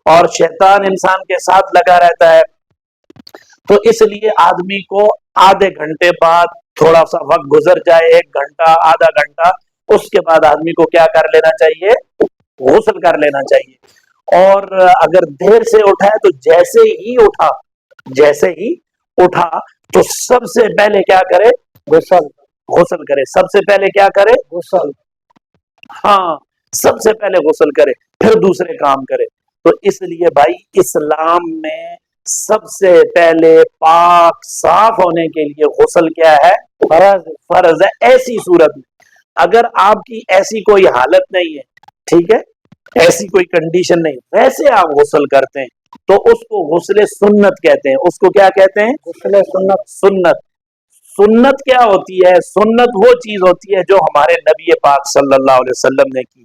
اور شیطان انسان کے ساتھ لگا رہتا ہے. تو اس لیے آدمی کو آدھے گھنٹے بعد تھوڑا سا وقت گزر جائے، 1 گھنٹہ آدھا گھنٹہ، اس کے بعد آدمی کو کیا کر لینا چاہیے؟ غسل کر لینا چاہیے. اور اگر دیر سے اٹھا ہے تو جیسے ہی اٹھا تو سب سے پہلے کیا کرے؟ غسل کرے. سب سے پہلے کیا کرے؟ غسل. ہاں، سب سے پہلے غسل کرے، پھر دوسرے کام کرے. تو اس لیے بھائی اسلام میں سب سے پہلے پاک صاف ہونے کے لیے غسل کیا ہے؟ فرض ہے. ایسی صورت میں اگر آپ کی ایسی کوئی حالت نہیں ہے، ٹھیک ہے، ایسی کوئی کنڈیشن نہیں، ویسے آپ غسل کرتے ہیں تو اس کو غسل سنت کہتے ہیں. اس کو کیا کہتے ہیں؟ غسل سنت. سنت کیا ہوتی ہے؟ سنت وہ چیز ہوتی ہے جو ہمارے نبی پاک صلی اللہ علیہ وسلم نے کی.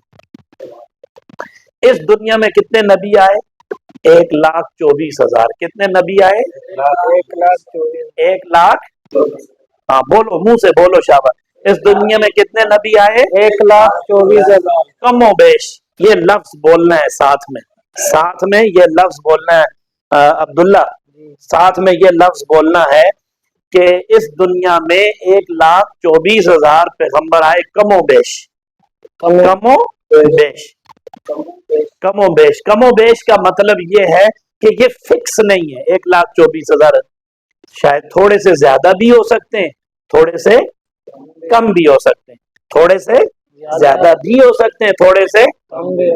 اس دنیا میں کتنے نبی آئے؟ 1,24,000. کتنے نبی آئے؟ 1,24,000. ہاں بولو، منہ سے بولو. شاباش. اس دنیا میں کتنے نبی آئے؟ 1,24,000. کم و بیش یہ لفظ بولنا ہے ساتھ میں یہ لفظ بولنا ہے عبداللہ، ساتھ میں یہ لفظ بولنا ہے کہ اس دنیا میں 1,24,000 پیغمبر آئے. کم و بیش. کم و بیش کا مطلب یہ ہے کہ یہ فکس نہیں ہے. 1,24,000 شاید تھوڑے سے زیادہ بھی ہو سکتے ہیں، تھوڑے سے کم بھی ہو سکتے ہیں، تھوڑے سے زیادہ بھی ہو سکتے ہیں، تھوڑے سے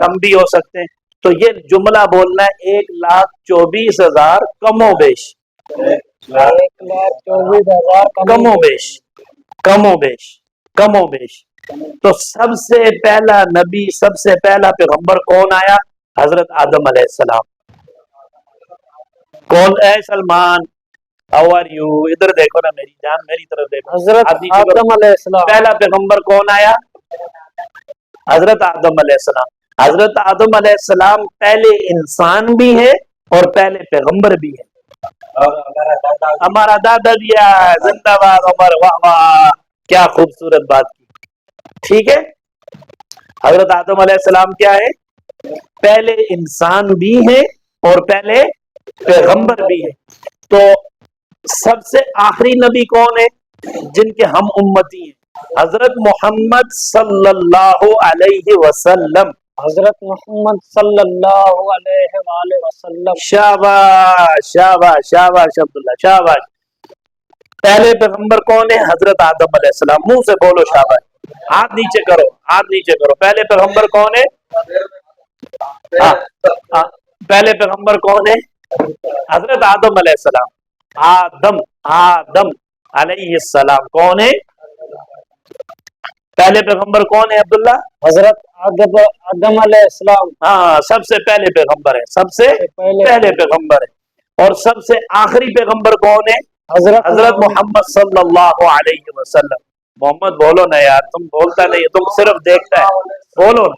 کم بھی ہو سکتے ہیں. تو یہ جملہ بولنا ہے 1,24,000 کم و بیش. 1,24,000 کم و بیش. تو سب سے پہلا نبی، سب سے پہلا پیغمبر کون آیا؟ حضرت آدم علیہ السلام. کون؟ اے سلمان، ہاؤ آر یو؟ ادھر دیکھو نا میری جان، میری طرف دیکھو. حضرت آدم علیہ السلام. پہلا پیغمبر کون آیا؟ حضرت آدم علیہ السلام. حضرت آدم علیہ السلام پہلے انسان بھی ہے اور پہلے پیغمبر بھی ہے. ہمارا دادا بھی ہے. زندہ باد عمر. واہ واہ، کیا خوبصورت بات کی. ٹھیک ہے، حضرت آدم علیہ السلام کیا ہے؟ پہلے انسان بھی ہے اور پہلے پیغمبر بھی ہے. تو سب سے آخری نبی کون ہے جن کے ہم امتی ہیں؟ حضرت محمد صلی اللہ علیہ وسلم. حضرت محمد صلی اللہ علیہ وآلہ وسلم. شاباش شاباش شاباش عبداللہ، شاباش. پہلے پیغمبر کون ہے؟ حضرت آدم علیہ السلام. منہ سے بولو شاباش. ہاتھ نیچے کرو، ہاتھ نیچے کرو. پہلے پیغمبر کون ہے؟ پہلے پیغمبر کون ہے؟ حضرت آدم علیہ السلام. آدم علیہ السلام کون ہے؟ پہلے پیغمبر کون ہے عبداللہ؟ حضرت آدم علیہ السلام. ہاں، سب سے پہلے پیغمبر ہے، سب سے پہلے پیغمبر ہے. اور سب سے آخری پیغمبر کون ہے؟ حضرت محمد صلی اللہ علیہ وسلم. محمد بولو نا یار، تم بولتا نہیں، تم صرف دیکھتا ہے. بولو نا،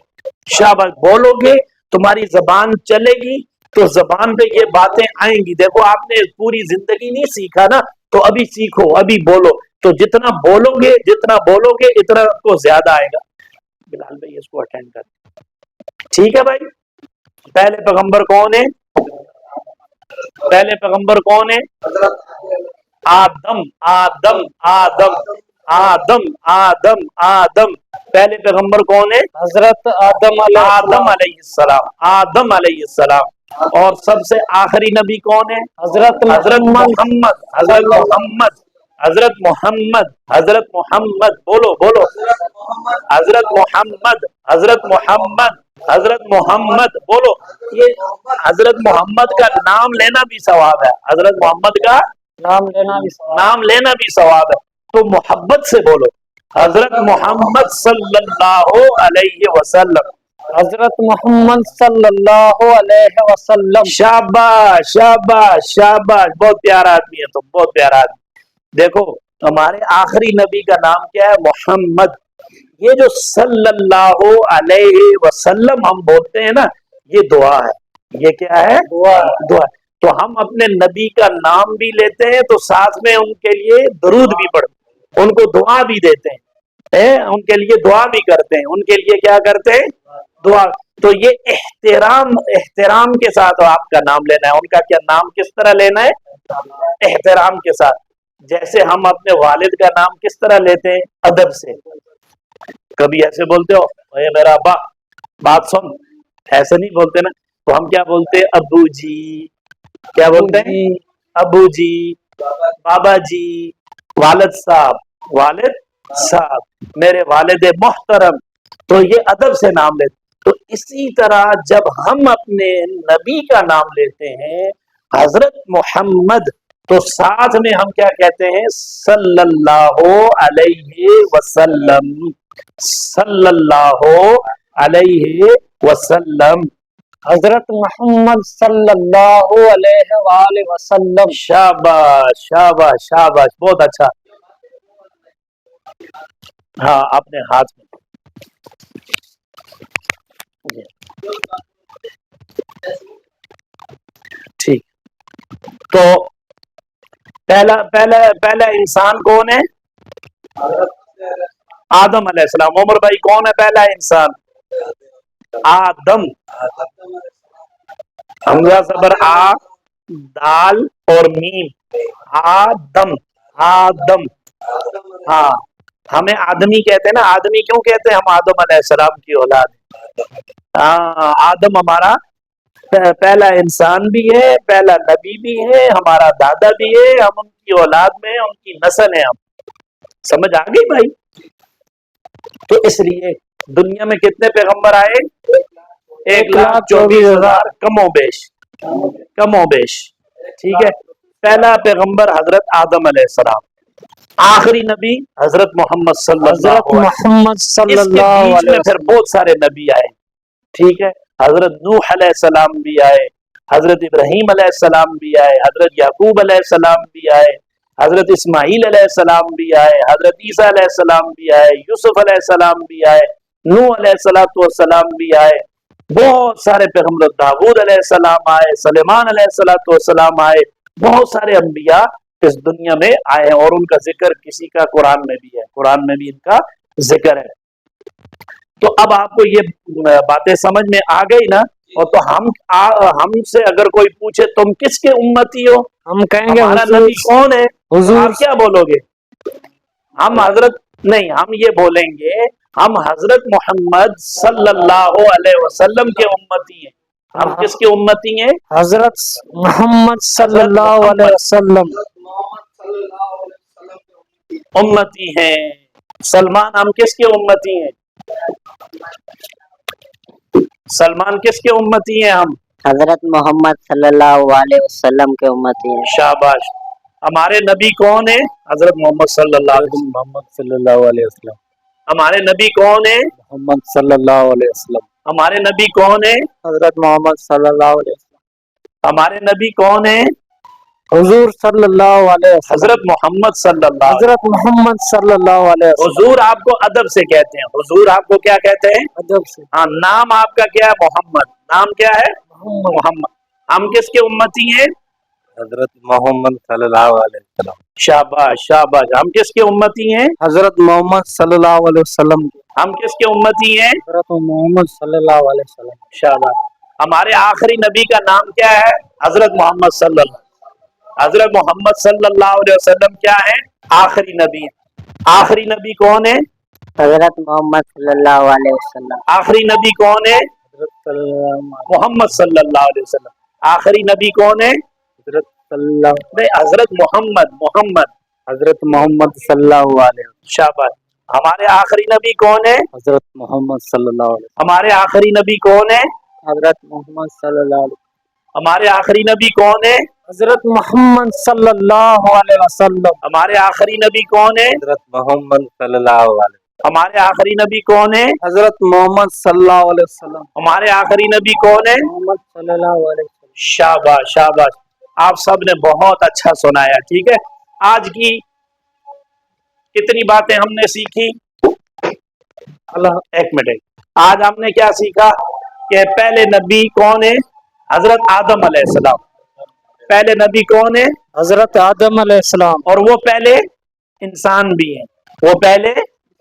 شاباش. بولو گے تمہاری زبان چلے گی تو زبان پہ یہ باتیں آئیں گی. دیکھو آپ نے پوری زندگی نہیں سیکھا نا، تو ابھی سیکھو، ابھی بولو. تو جتنا بولو گے اتنا کو زیادہ آئے گا. بلال بھائی اس کو اٹینڈ کر. ٹھیک ہے بھائی. پہلے پیغمبر کون ہے؟ پہلے پیغمبر کون ہے؟ آدم آدم آدم آدم آدم آدم. پہلے پیغمبر کون ہے؟ حضرت آدم علیہ السلام. آدم علیہ السلام. اور سب سے آخری نبی کون ہے؟ حضرت محمد. حضرت محمد. حضرت محمد. حضرت محمد. بولو بولو. حضرت محمد. حضرت محمد. حضرت محمد. بولو. یہ حضرت محمد کا نام لینا بھی ثواب ہے. حضرت محمد کا نام لینا بھی ثواب ہے. تو محبت سے بولو. حضرت محمد صلی اللہ علیہ وسلم. حضرت محمد صلی اللہ علیہ وسلم. شاباش شاباش شاباش. بہت پیارا آدمی ہے تم، بہت پیارا آدمی. دیکھو ہمارے آخری نبی کا نام کیا ہے؟ محمد. یہ جو صلی اللہ علیہ وسلم ہم بولتے ہیں نا، یہ دعا ہے. یہ کیا ہے؟ دعا. تو ہم اپنے نبی کا نام بھی لیتے ہیں تو ساتھ میں ان کے لیے درود بھی پڑھتے ہیں، ان کو دعا بھی دیتے ہیں. ان کے لیے دعا بھی کرتے ہیں، ان کے لیے کیا کرتے ہیں؟ دعا. تو یہ احترام کے ساتھ آپ کا نام لینا ہے. ان کا کیا نام کس طرح لینا ہے؟ احترام کے ساتھ. جیسے ہم اپنے والد کا نام کس طرح لیتے ہیں؟ ادب سے. کبھی ایسے بولتے ہو اے میرا ابا بات سن، ایسے نہیں بولتے نا. تو ہم کیا بولتے ہیں؟ ابو جی. کیا بولتے ہیں؟ ابو جی، بابا جی، والد صاحب، والد صاحب، میرے والد محترم. تو یہ ادب سے نام لیتے. تو اسی طرح جب ہم اپنے نبی کا نام لیتے ہیں حضرت محمد، تو ساتھ میں ہم کیا کہتے ہیں؟ صلی اللہ علیہ وسلم. صلی اللہ علیہ وسلم. حضرت محمد صلی اللہ علیہ وآلہ وسلم. شاباش شاباش شاباش، بہت اچھا. ہاں اپنے ہاتھ میں. ٹھیک. تو پہلا انسان کون ہے؟ آدم علیہ السلام. عمر بھائی کون ہے پہلا انسان؟ آدم. حمزہ زبر آ، دال اور میم. آدم. آدم. ہاں ہمیں آدمی کہتے ہیں نا. آدمی کیوں کہتے ہیں؟ ہم آدم علیہ السلام کی اولاد ہیں. ہاں آدم ہمارا پہلا انسان بھی ہے، پہلا نبی بھی ہے، ہمارا دادا بھی ہے. ہم ان کی اولاد میں، ان کی نسل ہے. ہم سمجھ آ گئی بھائی؟ تو اس لیے دنیا میں کتنے پیغمبر آئے؟ 1,24,000 کم و بیش. کم و بیش. ٹھیک ہے. پہلا پیغمبر حضرت آدم علیہ السلام. آخری نبی حضرت محمد صلی اللہ علیہ وسلم. پھر بہت سارے نبی آئے. ٹھیک ہے. حضرت نوح علیہ السلام بھی آئے، حضرت ابراہیم علیہ السلام بھی آئے، حضرت یعقوب علیہ السلام بھی آئے، حضرت اسماعیل علیہ السلام بھی آئے، حضرت عیسیٰ علیہ السلام بھی آئے، یوسف علیہ السلام بھی آئے، نوح علیہ السلام بھی آئے. بہت سارے پیغمبر. داؤد علیہ السلام آئے، سلیمان علیہ السلام آئے. بہت سارے انبیاء اس دنیا میں آئے ہیں، اور ان کا ذکر کسی کا قرآن میں بھی ہے. قرآن میں بھی ان کا ذکر ہے. تو اب آپ کو یہ باتیں سمجھ میں آ گئی نا؟ اور تو ہم سے اگر کوئی پوچھے تم کس کے امتی ہو، ہم کہیں گے ہمارا نبی کون ہے؟ آپ کیا بولو گے؟ ہم حضرت نہیں، ہم یہ بولیں گے ہم حضرت محمد صلی اللہ علیہ وسلم کے امتی ہیں. ہم کس کے امتی ہیں؟ حضرت محمد صلی اللہ علیہ وسلم امتی ہیں. سلمان ہم کس کے امتی ہیں؟ سلمان کس کے امتی ہیں؟ ہم حضرت محمد صلی اللہ علیہ وسلم کے امتی ہیں. شاباش. ہمارے نبی کون ہیں؟ حضرت محمد صلی اللہ علیہ وسلم. ہمارے نبی کون ہیں؟ محمد صلی اللہ علیہ وسلم. ہمارے نبی کون ہیں؟ حضرت محمد صلی اللہ علیہ وسلم. ہمارے نبی کون ہیں؟ حضور صلی اللہ علیہ وسلم. حضرت محمد صلی اللہ. حضرت محمد صلی اللہ علیہ وسلم. حضور آپ کو ادب سے کہتے ہیں. حضور آپ کو کیا کہتے ہیں؟ ادب سے. ہاں نام آپ کا کیا ہے؟ محمد. نام کیا ہے؟ محمد. ہم کس کے امتی ہیں؟ حضرت محمد صلی اللہ علیہ وسلم. شاباش شاباش. ہم کس کے امتی ہیں؟ حضرت محمد صلی اللہ علیہ وسلم. ہم کس کے امتی ہیں؟ حضرت محمد صلی اللہ علیہ وسلم. شاباش. ہمارے آخری نبی کا نام کیا ہے؟ حضرت محمد صلی اللہ. حضرت محمد صلی اللہ علیہ وسلم کیا ہے؟ آخری نبی. آخری نبی کون ہے؟ حضرت محمد صلی اللہ علیہ وسلم. آخری نبی کون ہے؟ محمد صلی اللہ علیہ وسلم. آخری نبی کون ہے؟ حضرت صلی اللہ. نہیں، حضرت محمد. محمد. حضرت محمد صلی اللہ علیہ وسلم. شاباش. ہمارے آخری نبی کون ہے؟ حضرت محمد صلی اللہ علیہ وسلم. ہمارے آخری نبی کون ہے؟ حضرت محمد صلی اللہ علیہ وسلم. ہمارے آخری نبی کون ہے؟ حضرت محمد صلی اللہ علیہ وسلم. ہمارے آخری نبی کون ہے؟ حضرت محمد صلی اللہ علیہ وسلم. ہمارے آخری نبی کون ہے؟ حضرت محمد صلی اللہ علیہ وسلم. ہمارے آخری نبی کون ہے؟ محمد صلی اللہ علیہ وسلم. شاباش شاباش. آپ سب نے بہت اچھا سنایا. ٹھیک ہے. آج کی کتنی باتیں ہم نے سیکھی؟ ایک منٹ. آج ہم نے کیا سیکھا؟ کہ پہلے نبی کون ہے؟ حضرت آدم علیہ السلام. پہلے نبی کون ہے؟ حضرت آدم علیہ السلام. اور وہ پہلے انسان بھی ہیں. وہ پہلے